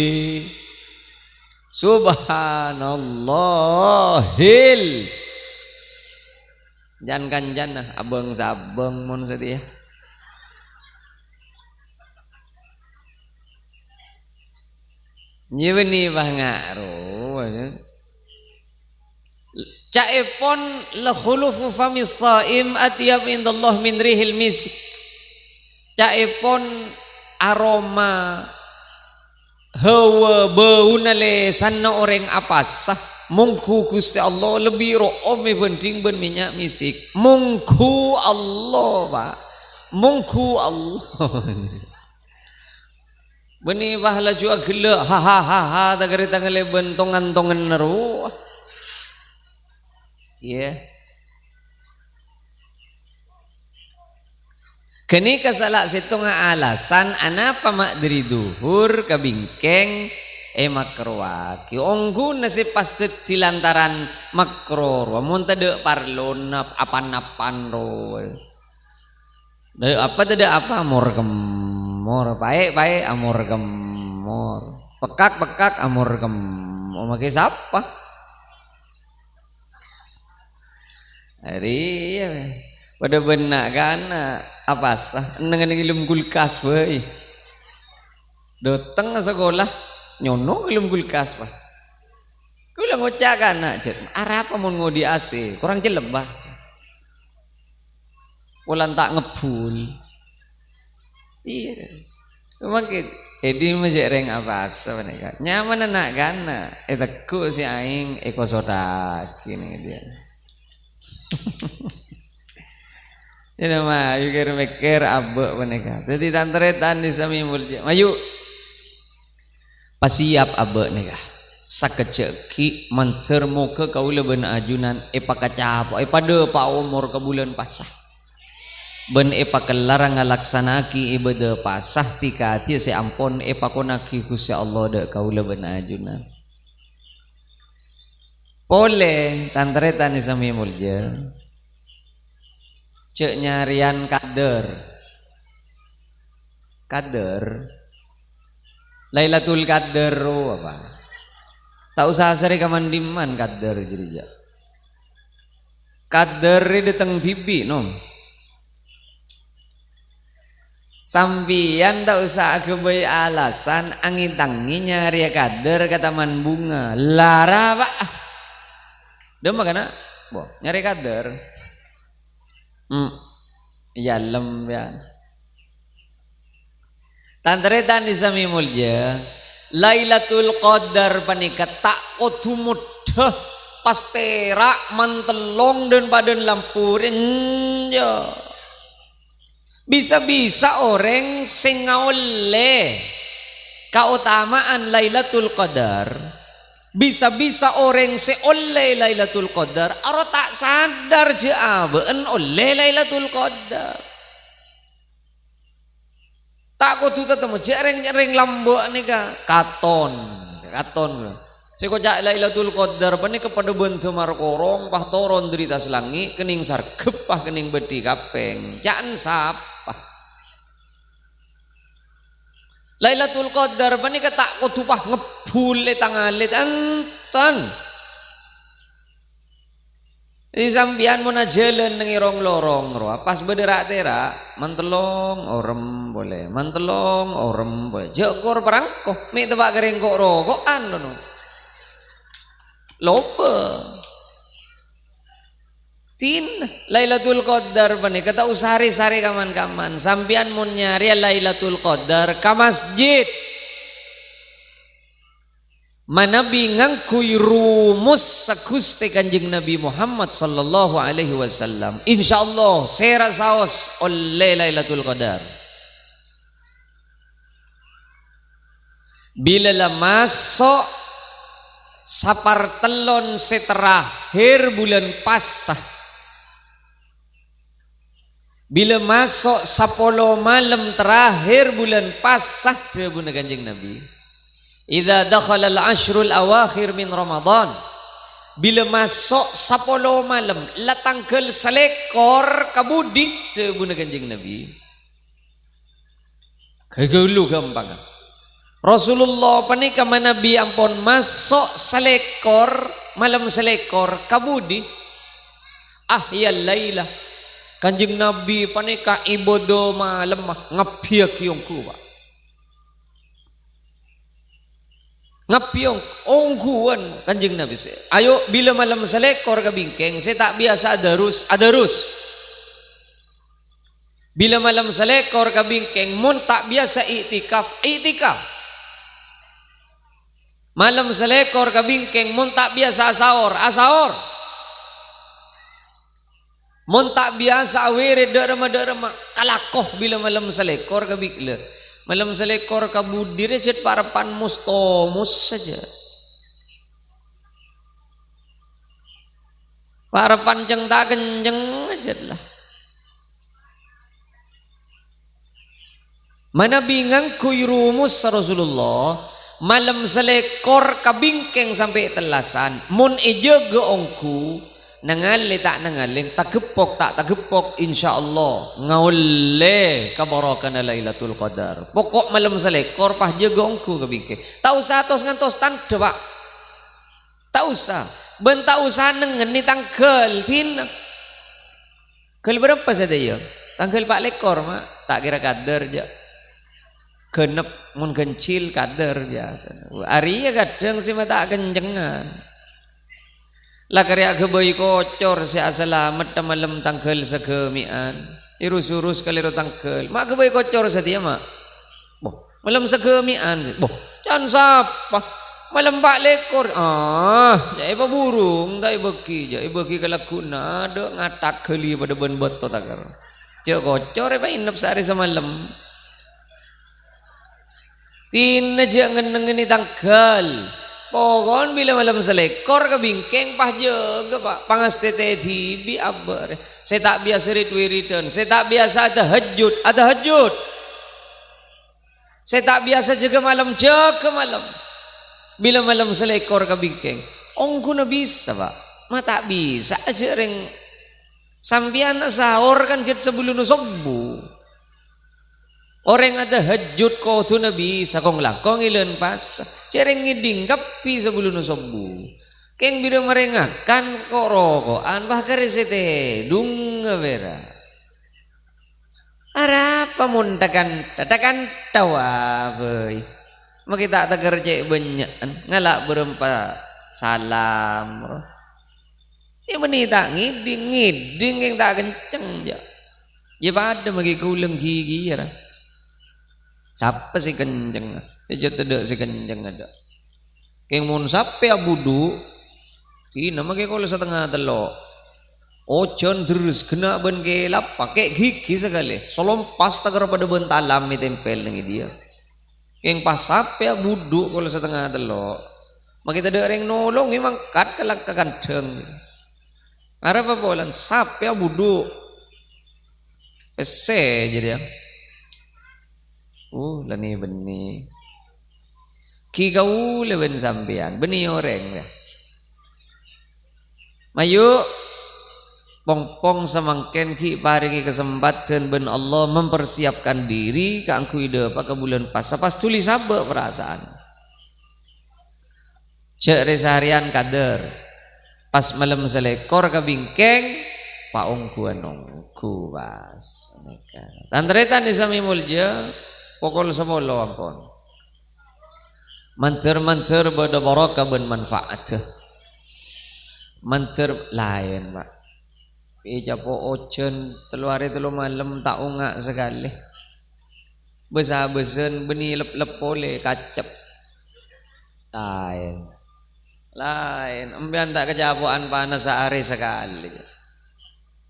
subhanallahil jangan kanjan nah abang sabang mon setia nyewani bah ngaruh caipon la khulufu famis saim atyab indallah min rihil misk caipon aroma hawa baunale sanna orang apasah mungku Gusti Allah lebih roome banding ben minyak misik mungku Allah pak mungku Allah Beni bahala jua gele ha tagari tangale bentongan-tongan neru. Iya. Kini kasalak situ nga alasan anapa mak dari duhur kabingkeng makruwaki onggu na si pastet tilantaran makro mun tade parlon apan-apan ro. Apa tade apa amor gemor baik amor gemor pekak amor gemor make siapa hari ya pada benak kan apa sah dengan ilmu kulkas boy datang sekolah nyono ilmu kulkas pak kula ngocak kan arah apa mau ngodi AC kurang jelem bah ulan tak ngebul iya makin edi majek reng apa asa mereka nyaman anak gana teku si aing eko sodak ini dia ini mah mikir abek mereka jadi tantretan di sami mulja mayu pasiap abek nega sakeceki manter muka kaula ben ajunan pakacap pada pa umur ke bulan pasah ben pakelarang ngalaksanaki ibadah pasah tika ati se ampon pakonaki Gusti Allah de kaula ben ajunan boleh tantretan di sami mulja cek nyarian kader Lailatul Qadar apa tak usah sari kamandiman kader jadi kader datang TV no sambian tak usah kebaik alasan angin-tangi nyari kader ke taman bunga lara pak dia makana nyari kader ya lem ya tantretan di sami mulja Lailatul Qadar panika tak kotumut pastera mantelong dan badan lampurin ya bisa-bisa orang sing ngaole keutamaan Lailatul Qadar bisa-bisa orang seoleh Lailatul Qadar aro tak sadar je abeen oleh Lailatul Qadar tak kudu tetemu jereng lambok nika katon saya kocak Lailatul Qadar pani kepada bentu markorong pah toron derita selangi kening sarkep pah kening beti kapeng jangan sapa Lailatul Qadar pani tak kudu pah ngebul tangalit antan di sambian muna jalan nengirong lorong roh pas bederak terak mantelong orem boleh mantelong orem boleh jokor perangko mi tebak kering kok rokokan no lope tin Lailatul Qadar pani kata usari-sari kaman-kaman sambian mun nyari Lailatul Qadar ka masjid manabi ngangkuy rumus sakuste kanjeng Nabi Muhammad sallallahu alaihi wasallam insyaallah sera saos oleh Lailatul Qadar bila la masuk sapartelon seterakhir bulan pasah bila masuk 10 malam terakhir bulan pasah debuna kanjeng Nabi idza dakhala al-ashrul awakhir min Ramadan bila masuk 10 malam la tanggal selekor kabudik debuna kanjeng Nabi kagulu gampang Rasulullah panika manabi ampun masuk selekor malam selekor kabudi ya laila kanjeng Nabi panika ibadah malam ngapiak yung kuwa ngapiong ongguan kanjeng Nabi ayo bila malam selekor kabingkeng saya tak biasa adarus bila malam selekor kabingkeng mun tak biasa iktikaf malam selekor kabingkeng mun tak biasa asaor mun tak biasa wirid derema kalakoh bila malam selekor kabikle Malam selekor kabudir jet parapan mustomus saja. Parapan jeng tak genjeng aja lah. Mana bingang kuirumus Rasulullah malam selekor kabingkeng sampai telasan mun eje ge ongku nangali tak nangaling tak gepok insyaallah ngaulle kabarakan Lailatul Qadar. Pokok malam selekor pah je ge ongku kabingkeng. Tak usah tos ngantos tanda Pak. Tak usah. Ben tak usah nengen ni tanggal tin. Kel berapa saja ya? Tanggal 4 lekor mak tak kira kader je. Genep mun gencil kader biasa. Ari ya kadang sih tak kencengan. Lah karya geboi kocor si asalamet malam tanggal segemian. Irus-urus kaliru tanggal. Mak geboi kocor satia mak. Boh, malam segemian. Boh, jangan sapa. Malam 4 lekor. Jai burung dai beki kalakuna ada ngatak keli pada ben betot agar. Cek kocor apa inap sehari semalam. Tina jangan ngeni tanggal. Pokon bila malam selekor ke bingkeng pah jaga Pak. Pangas tete tibi abar. Saya tak biasa wiridan. Saya tak biasa ada hajud. Saya tak biasa jaga malam. Bila malam selekor ke bingkeng. Ongku na bisa Pak. Ma tak bisa aja ring. Sambian sahur kan jet sebelum subuh. Orang ada hajud kau tu nabi sakong lakong ilen pas cereng ngiding kapi sebelum subuh. Keng bila merengakan kok rokokan bahkan resete dung vera. Arapa muntakan tawa boy. Makita tak kerja banyak ngalak berempat salam. Ya benih tak ngiding yang tak kenceng je. Ya pada bagi kulang gigi ya. Siapa sih kenceng? Dia tidak si kenceng ada. Keng mun sape abudu. Kina make kalau setengah telok. Ojon terus kena ben gelap pakai gigi sekali. Solompas tagar pada bentalam tempel dengan dia. Keng pas sape abudu kalau setengah telok. Makita ada orang nolong memang kat kelak kaganteng. Ada apa bolan sape abudu. Pese jadi ya. Lani benih. Ki kau leben sampean benih orang ya. Mayu pong semangken ki paringi kesempatan ben Allah mempersiapkan diri ke angku ide ke bulan pas tulis sabe perasaan. Cek resaharian kader. Pas malam selekor ke bingkeng paongku anongku pas. Tantretan di sami mulja pokol semolo ampun. Manter pada barokah ben manfaat. Manter lain Pak. Ija po ocen telu hari telu malam tak ungak sekali. Besar-besan benih lep-lep boleh kacep. Lain. Empian tak kejapuan panas sehari sekali.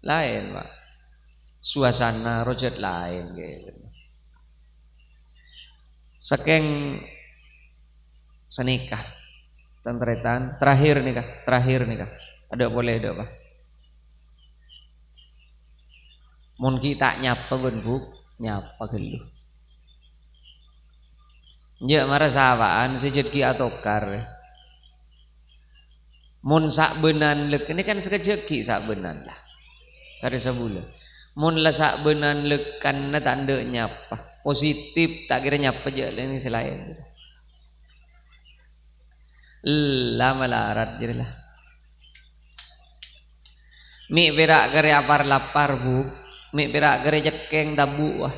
Lain Pak. Suasana rojet lain gitu. Saking senikah tentretan terakhir nikah ada boleh ada Pak. Mun kita nyapa benbuk nyapa gelu. Ya marah sahabaan sejed ki atokar. Mun sak benan lek ini kan sekejeki sak benan lah. Kare sebulan. Mun la sak benan lek kan tanda nyapa. Positif tak kira nyapa je ini selain. Lama larat jadi lah. Mi berak kare apar lapar bu. Mi berak kare jekeng tabu wah.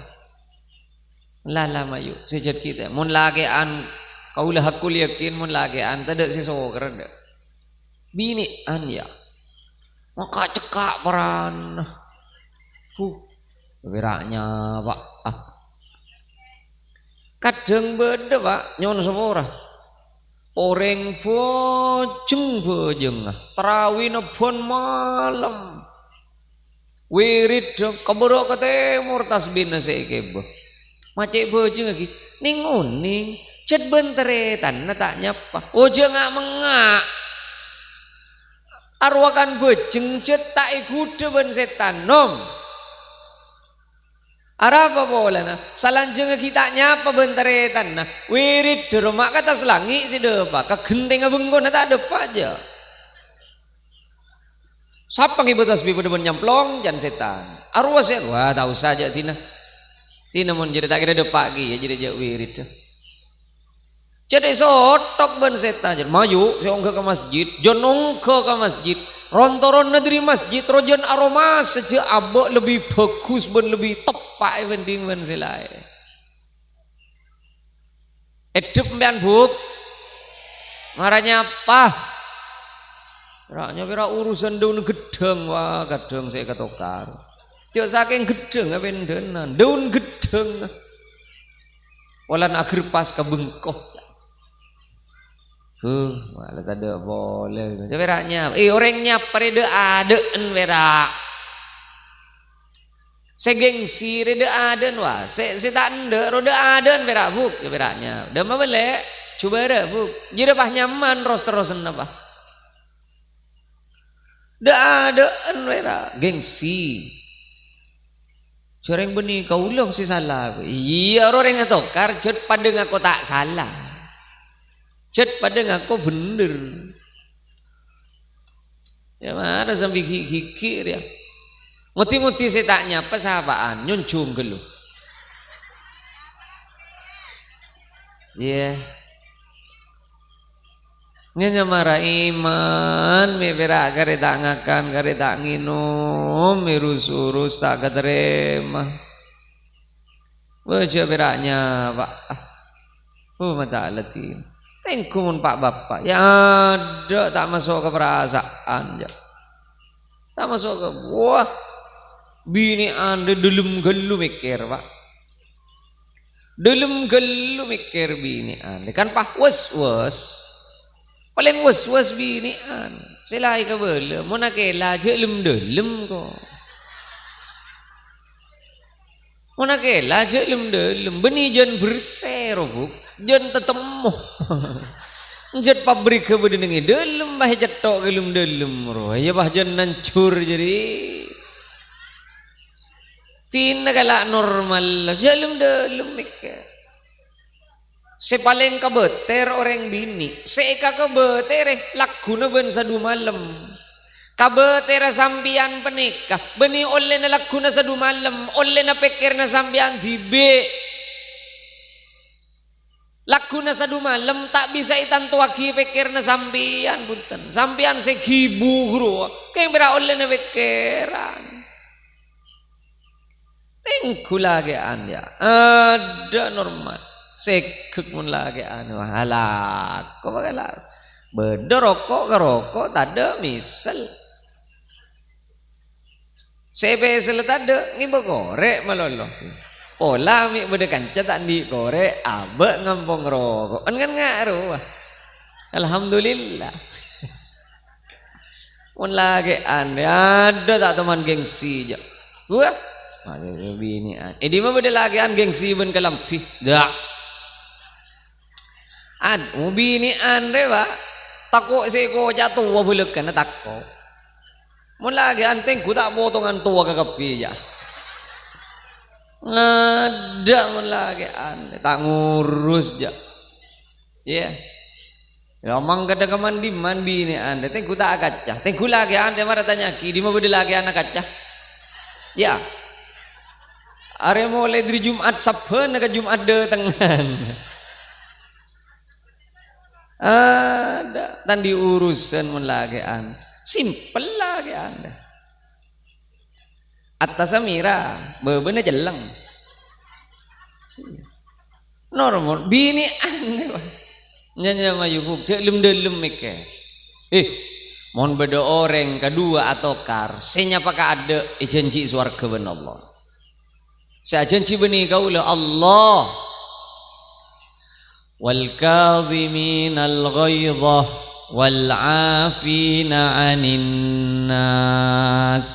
Lala mayu sejat kita. Mun lagean kau lah hakul yakin mun lagean tidak si soker ada. Bini an ya. Maka cekak peran. Beraknya Pak. Kadang beda Pak nyon semua orang bojeng terawih pun malam wirid keberok ke timur tasbih nasi kebo Macek bojo lagi ning uning cet benteretan na tak nyapa ojo ngak mengak arwakan bojeng cet tak ikude ben setan nom arapa boleh na salanjeng kita nyapa benteretan na wirid di rumah kata selangi si depa kegenteng abengko na tak depa aja siapa ngibu tasbih pada ben nyamplong jan setan arwah set wah tahu saja tina mun jadi tak kira depa lagi ya jadi jak wirid jadi sotok ben setan jadi maju seongga ke masjid jonongko ke masjid rontoron negeri masjid rojan aroma sejak abok lebih bagus ben lebih tepak banding ben selai edep mbian buk marahnya apa raknya pira urusan daun gedeng wah gedeng saya ketokar cok saking gedeng apa denan daun gedeng walan akhir pas kebengkoh malah tak ada boleh. Jadi beraknya, orangnya pada adaan berak. Segengsi reda adan wah, se tak anda roda adan berak buk, beraknya. Dah mah boleh, coba ada buk. Jadi apa nyaman terus-terusan apa? Dah adaan berak, gengsi. Coreng benih kau ulang si salah. Iya orang yang tahu karjut pada ngaku tak salah. Cet pada ngaku bener ya mana sampai kikir ya muti-muti saya tak nyapa sahabaan nyuncung gelu ya ngenya marah iman me berak kare tak ngakan kare tak nginum urus-urus tak keterima baca beraknya pak mata alatin tengkumun pak bapak ya ada tak masuk ke perasaan ya tak masuk ke wah bini anda dalam gelu mikir pak dalam gelu mikir bini anda kan pak was paling was bini anda selai ke bela mau nak kela je dalam kok mau nak kela je dalam benih jan berserobuk jan tetemu jan pabrik ke bedingi dalam bah jatok gelum dalam roh ya bah jan nancur jadi tina kala normal jalum dalam mikir sepaling kabeter orang bini seeka kabeter lakuna ben sadu malam kabeter sampian penikah beni oleh na lakuna sadu malam oleh na pikir na sampian dibe lakuna sadu malam tak bisa itan tuaki pikir na sampian punten sampian segibu guru kaya beroleh na pikiran tingku lagi anda ada normal sekek mun lagi anda halak kok bagaimana beda rokok ke rokok tak ada misal sebesel tak ada ngibak korek maloloh pola mi beda kanca tak di korek abek ngampong rokok kan ngaruh alhamdulillah mun lagi anda ada tak teman gengsi je gua bini di mah beda lagi gengsi ben kelampi dak bini ande pak takut seko jatuh wa bulek kana takut mun lagi anteng ku tak potongan tua ke kepi ya ngada mun lagi ande tak ngurus ja ya ngomong kada mandi ni ande teng ku tak kacah teng ku lagi ande marah tanya ki di mah beda lagi anak kacah ya are mulai dari Jumat Sabtu ke Jumat de tengan ada tan diurusan mun lagi ande simple lagi anda atas amira bebenah jelang normal bini anda nyanya mayubuk celum delum mikir mohon beda orang kedua atau kar senyapa ka ada janji swarga ben Allah saya janji beni kaula Allah wal kadhiminal ghaidha wal afina 'anil nas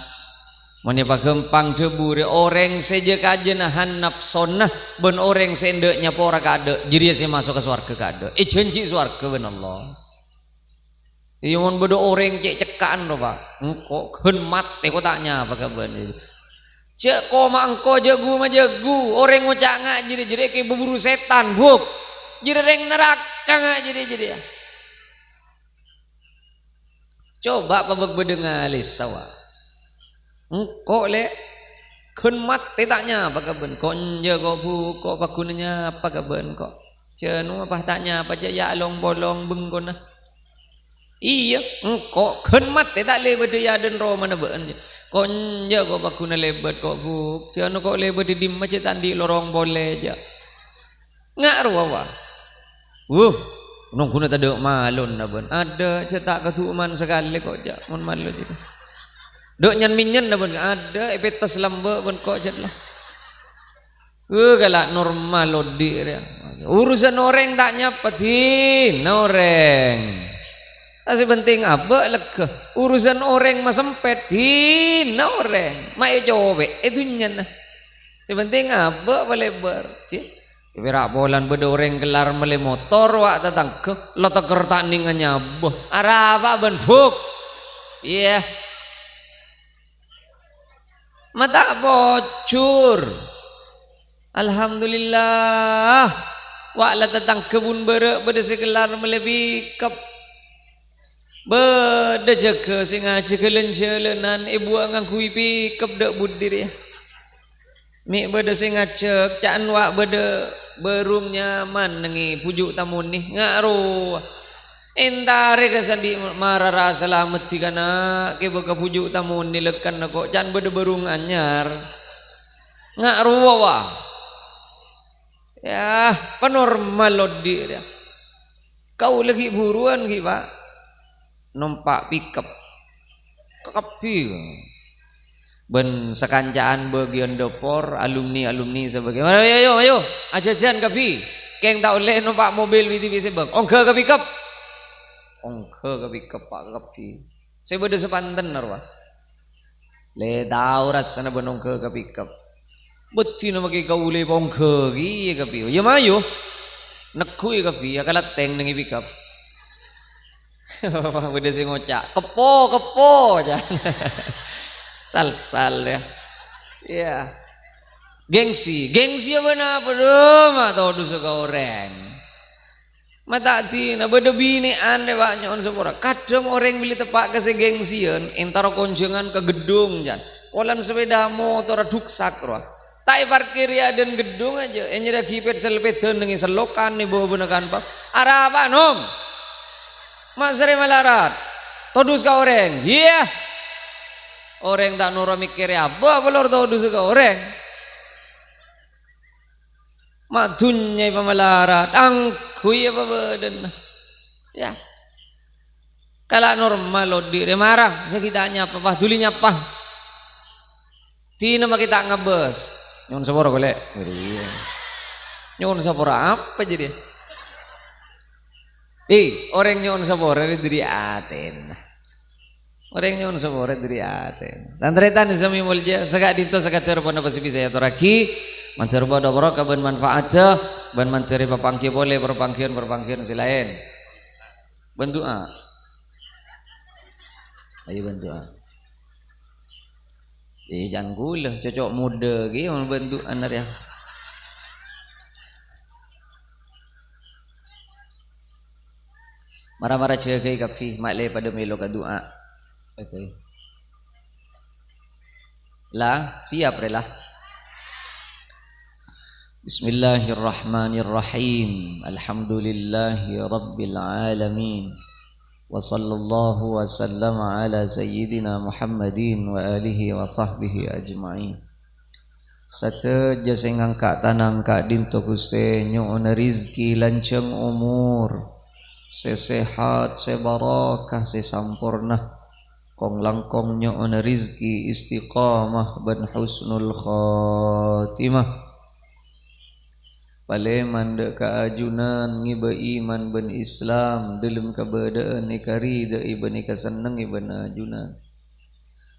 Mani pagempang debu re orang seje kajenahan nafsonna ben orang sendeknya pora kade jadi saya masuk ke surga kade janji surga ben Allah. Iya mon bodo orang cek cekaan do Pak. Engko gen mate ko tanya apa kabar ini. Cek ko ma engko jagu ma jagu orang ngocak ngak jadi ke berburu setan buk. Jadi reng neraka ngak jadi ya. Coba pabeg bedengalis sawa. Engko le gen mate tanya apa kabar ko jago bu ko pakunanya apa kabar ko. Cenu apa tanya apa ya long bolong bengkona. Iya, engkau kan mati tak lebat dia dan roh mana ben. Konja kau bakuna lebat kau buk. Jangan kau lebat di macet tadi lorong boleh aja. Ngaruh apa? Nong kuna tak ada malun na ben. Ada cetak ketuman sekali kau aja. Mon malu gitu. Dok nyan minyan na ben. Ada epetas lamba ben kau aja lah. Galak normal lodi dia. Urusan orang tak nyapetin orang. Asih penting apa lega urusan orang mas sempet dina orang mai coba itu nyana sepenting apa lebar berak bolan beda orang gelar mele motor wak tatang ke lo teker tak ningannya boh arah apa ben buk iya mata bocor alhamdulillah wak la tatang kebun berek beda segelar mele bikap beda jaga singa cekelen jalanan ibu angang kui pikap dak budir ya mi beda singa cek caan wak beda berung nyaman nengi pujuk tamun nih ngaruh entare kesandi marara selamat tikana ke beka pujuk tamun ni lekan kok caan beda berung anyar ngaruh wa ya panormal lodi dia kau lagi buruan ki Pak numpak pickup kapi ben sekancaan bagian dopor alumni sebagai ayo ajajan kapi keng tak oleh numpak mobil bisa bang ongke ke pickup Pak kapi saya beda sepanten narwa le tahu rasanya ben ongke ke pickup betul nama ke kau le ongke ki kapi ya mayo nekui kapi ya kalat teng nengi pickup beda sih ngocak kepo aja sal ya ya gengsi apa na belum atau dosa kau orang mata tina beda bini ane banyak on sepura kadang orang beli tepak ke segengsian antara konjengan ke gedung jan walan sepeda motor duksak roh tak parkir ya dan gedung aja yang nyerah kipet selpetan dengan selokan nih bawa benekan pak arah apa nom Mak sering melarat todus ka orang iya orang tak nora mikir apa lor todus ka orang mak dunya pemelarat angku ya badan ya kalau normal lo diri marah sekitanya apa dulinya apa tina kita ngebes nyon sapora golek nyon sapora apa jadi orang nyon sabore diri aten. Orang nyon sabore diri aten. Dan ternyata nizami mulja sagak dinto sagak terpona pasi bisa ya toraki mancer bodo borok ben manfaatnya ben mencari papangki boleh perpangkian silain. Bendoa. Ayo bendoa. Jangan gula cocok muda ge mun bendoa nar ya. Marah-marah cegai kapi maklai pada melo ka doa. Okay. Lah, siap rela. Bismillahirrahmanirrahim. Alhamdulillahi rabbil alamin. Wa sallallahu wa sallama ala sayyidina Muhammadin wa alihi wa sahbihi ajma'in. Sate jasa ngangkat tanang kak dinto Gusti nyoon rizki lanceng umur. Sesehat, sebarakah, sesampurna kong langkong nyoon rizki istiqamah ban husnul khatimah pale mandek kaajunan ngiba iman ban Islam dalam kabadaan ikari da iban ikaseneng iban ajunan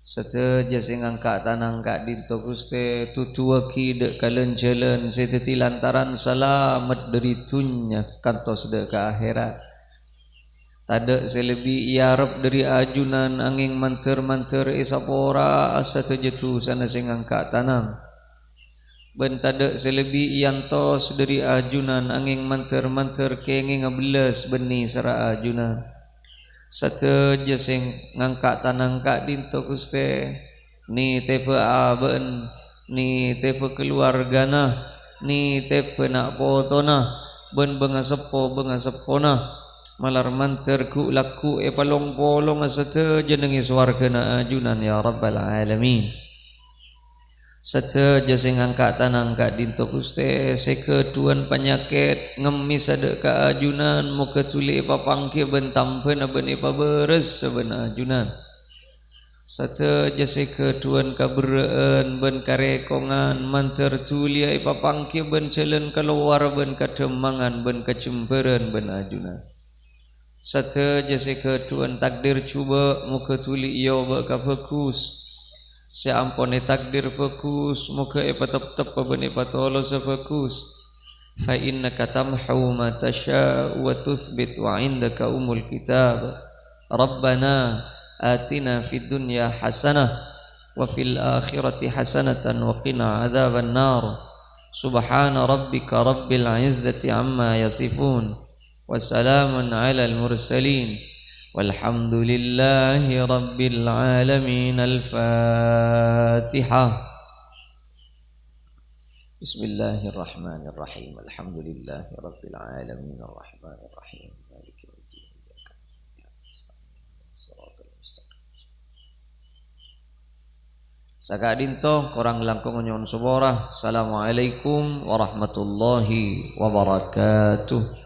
Seteja sing angkat tanang kak dinto Guste tutuaki dek kalen jalan seteti lantaran selamat dari dunya kantos dek ke akhirat. Tada selebih iarap dari ajunan angin manter-manter esapora asa terjetu sana sing angkat tanang. Ben tada selebih iantos dari ajunan angin manter-manter kenging abelas beni sara ajunan. Sateja sing ngangkat tanang kak dinto Guste ni tepe aben ni tepe keluargana ni tepe nak potona ben bengasepona malar manter ku laku palong polong sateja nengi swargana ajunan ya rabbal alamin. Sateja sing angkat tanang kak dinto Guste seketuan penyakit ngemis ada ka ajunan muka tuli papangke bentampen ben beres ben ajunan. Sateja seketuan kabereen ben karekongan manter tuli papangke ben celen keluar ben kademangan ben kecemperan ben ajunan. Sateja seketuan takdir cuba muka tuli iyo ba ka fokus seampone takdir fokus muka tep bani patolo sefokus fa innaka tamhu ma tasha wa tuthbit wa indaka umul kitab rabbana atina fid dunya hasanah wa fil akhirati hasanatan wa qina adzaban nar subhana rabbika rabbil izzati amma yasifun wa salamun alal mursalin والحمد لله رب العالمين. الفاتحة. بسم الله الرحمن الرحيم. الحمد لله رب العالمين الرحمن الرحيم مالك يوم الدين إياك نعبد وإياك نستعين الصراط المستقيم. Sakadinto korang langkung nyon suborah. Assalamualaikum warahmatullahi wabarakatuh.